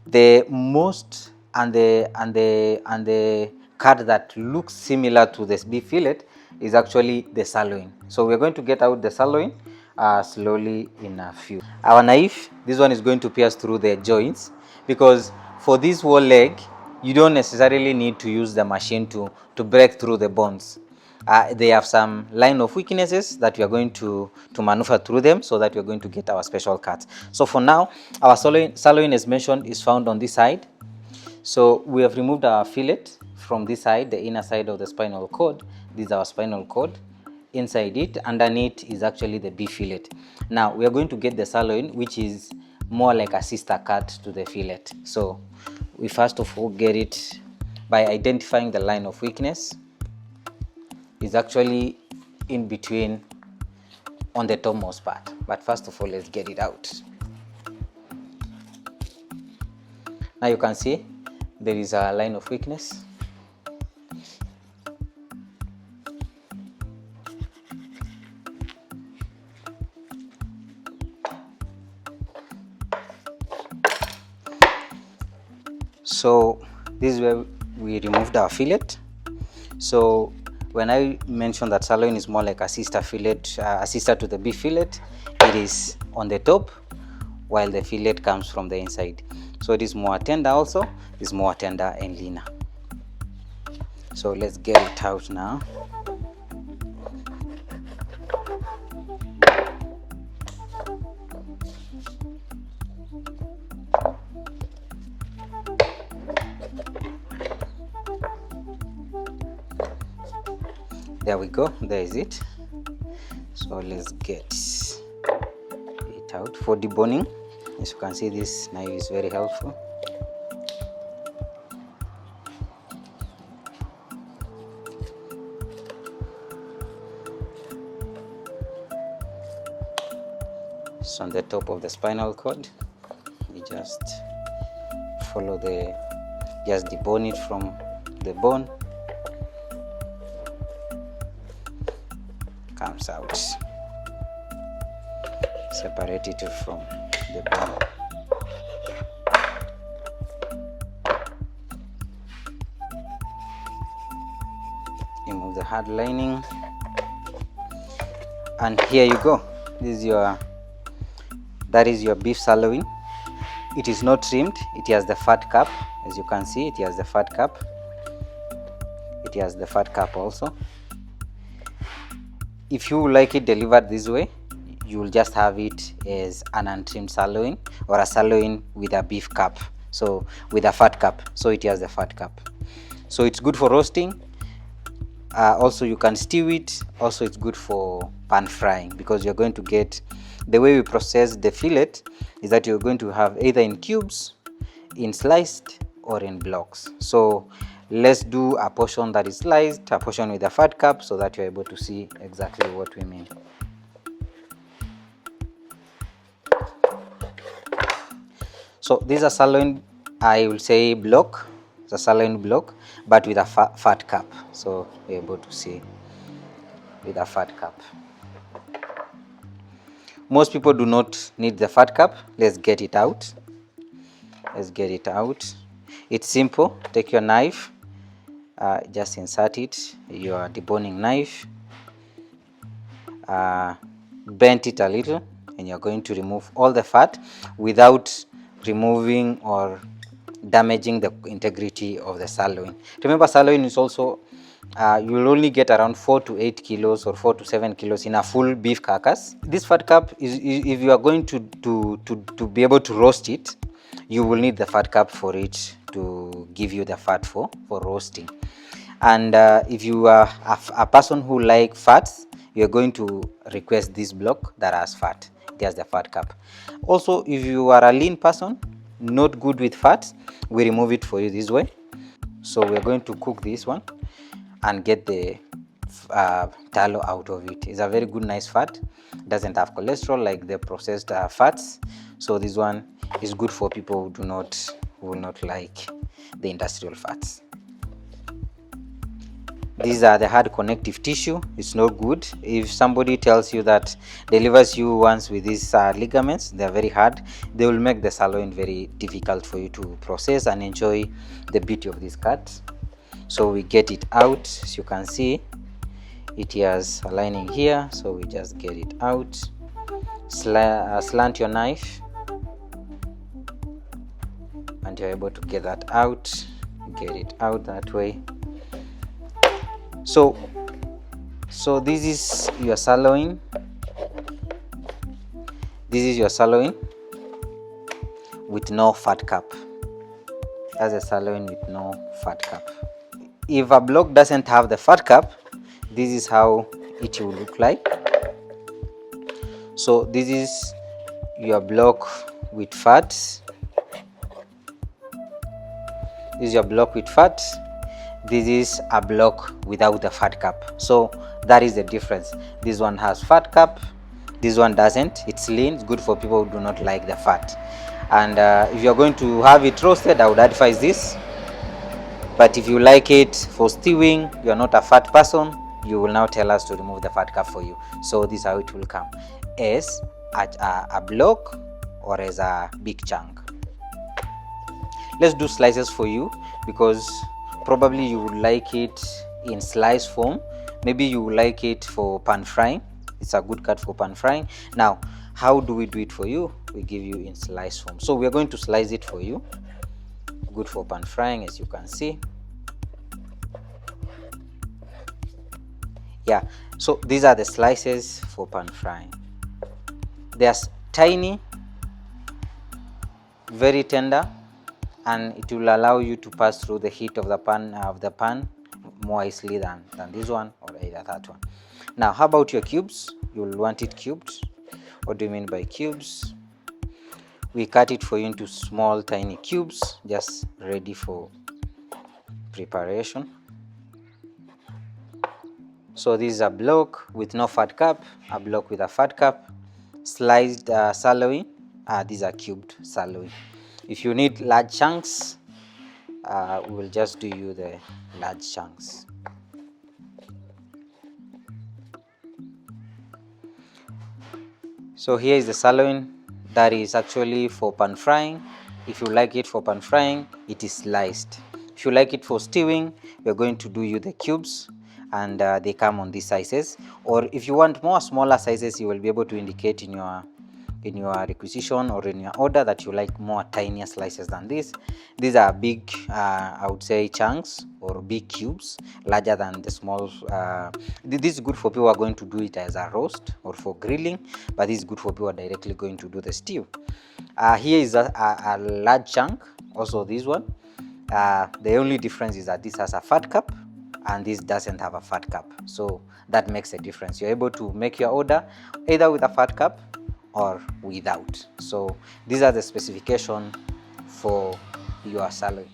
The most and the cut that looks similar to this beef fillet is actually the sirloin. So we're going to get out the sirloin slowly in a few. Our knife, this one is going to pierce through the joints, because for this whole leg you don't necessarily need to use the machine to break through the bones. They have some line of weaknesses that we are going to maneuver through them, so that we are going to get our special cuts. So for now, our sirloin, as mentioned, is found on this side. So we have removed our fillet from this side, the inner side of the spinal cord. This is our spinal cord. Inside it, underneath, is actually the beef fillet. Now we are going to get the sirloin, which is more like a sister cut to the fillet. So we first of all get it by identifying the line of weakness. Is actually in between on the topmost part, but first of all, let's get it out. Now you can see there is a line of weakness. So this is where we removed our fillet. So when I mentioned that sirloin is more like a sister fillet, a sister to the beef fillet, it is on the top, while the fillet comes from the inside. So it is more tender also, it's more tender and leaner. So let's get it out now. There we go, there is it. So let's get it out for deboning. As you can see, this knife is very helpful. So on the top of the spinal cord, we just follow just debone it from the bone. Comes out. Separate it from the bone. Remove the hard lining, and here you go. This is that is your beef sirloin. It is not trimmed. It has the fat cap. As you can see, it has the fat cap. It has the fat cap also. If you like it delivered this way, you will just have it as an untrimmed sirloin, or a sirloin with a beef cap, so with a fat cap. So it has the fat cap. So it's good for roasting. Also you can stew it. Also it's good for pan frying, because you're going to get, the way we process the fillet is that you're going to have either in cubes, in sliced, or in blocks. So let's do a portion that is sliced, a portion with a fat cap, so that you're able to see exactly what we mean. So this is a sirloin, I will say block. It's a sirloin block, but with a fat cap. So you're able to see with a fat cap. Most people do not need the fat cap. Let's get it out. Let's get it out. It's simple. Take your knife, just insert it, your deboning knife, bend it a little, and you're going to remove all the fat without removing or damaging the integrity of the sirloin. Remember, sirloin is also, you will only get around 4 to 8 kilos or 4 to 7 kilos in a full beef carcass. This fat cap is, if you are going to be able to roast it, you will need the fat cap for it to give you the fat for roasting. And if you are a person who like fats, you're going to request this block that has fat. It has the fat cap. Also, if you are a lean person, not good with fat, we remove it for you this way. So we're going to cook this one and get the tallow out of it. It's a very good, nice fat. It doesn't have cholesterol like the processed fats. So this one is good for people who will not like the industrial fats. These are the hard connective tissue. It's not good. If somebody tells you that delivers you once with these ligaments, they're very hard. They will make the sirloin very difficult for you to process and enjoy the beauty of this cut. So we get it out. As you can see, it has a lining here, so we just get it out. Slant your knife and you're able to get that out. Get it out that way. So this is your sirloin. This is your sirloin with no fat cap. That's a sirloin with no fat cap. If a block doesn't have the fat cap, this is how it will look like. So this is your block with fat. This is your block with fat. This is a block without the fat cap. So that is the difference. This one has fat cap, this one doesn't. It's lean. It's good for people who do not like the fat. And if you're going to have it roasted, I would advise this. But if you like it for stewing, you're not a fat person, you will now tell us to remove the fat cap for you. So this is how it will come, as a block or as a big chunk. Let's do slices for you, because probably you would like it in slice form. Maybe you would like it for pan frying. It's a good cut for pan frying. Now, how do we do it for you? We give you in slice form. So we're going to slice it for you. Good for pan frying, as you can see. Yeah, so these are the slices for pan frying. They are tiny, very tender, and it will allow you to pass through the heat of the pan more easily than this one or either that one. Now, how about your cubes? You will want it cubed. What do you mean by cubes? We cut it for you into small tiny cubes, just ready for preparation. So this is a block with no fat cap, a block with a fat cap, sliced sirloin. These are cubed sirloin. If you need large chunks, we will just do you the large chunks. So here is the sirloin that is actually for pan frying. If you like it for pan frying, it is sliced. If you like it for stewing, we are going to do you the cubes, and they come on these sizes. Or if you want more smaller sizes, you will be able to indicate in your requisition or in your order that you like more tinier slices than this. These are big, I would say, chunks or big cubes, larger than the small. This is good for people who are going to do it as a roast or for grilling, but this is good for people who are directly going to do the stew. Here is a large chunk, also this one. The only difference is that this has a fat cap and this doesn't have a fat cap, so that makes a difference. You're able to make your order either with a fat cap or without. So these are the specifications for your sirloin.